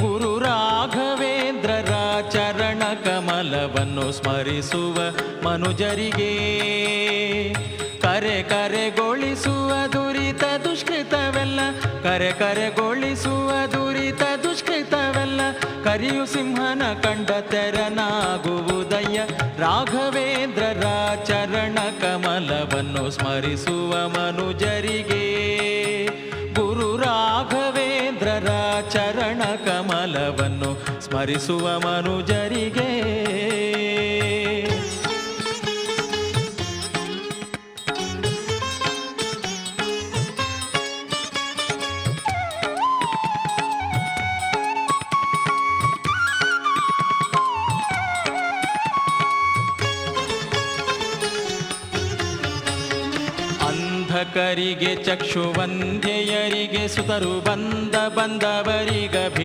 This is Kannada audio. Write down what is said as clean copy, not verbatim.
ಗುರು ರಾಘವೇಂದ್ರರ ಚರಣ ಕಮಲವನ್ನು ಸ್ಮರಿಸುವ ಮನುಜರಿಗೆ ಕರೆಗೊಳಿಸುವ ದುರಿತ ದುಷ್ಕೃತವೆಲ್ಲ ಕರೆಗೊಳಿಸುವ ದುರಿತ ದುಷ್ಕೃತವೆಲ್ಲ ಕರಿಯು ಸಿಂಹನ ಕಂಡ ತೆರನಾಗುವುದಯ್ಯ. ರಾಘವೇಂದ್ರರ ಚರಣ ಕಮಲವನ್ನು ಸ್ಮರಿಸುವ ಮನುಜರಿಗೆ ಗುರು ರಾಘವೇಂದ್ರರ ಚರಣ ಕಮಲವನ್ನು ಸ್ಮರಿಸುವ ಮನುಜರಿಗೆ ಅಂಧಕರಿಗೆ ಚಕ್ಷುವಂಧ್ಯಯರಿಗೆ ಸುತರು ಬಂದವರಿಗ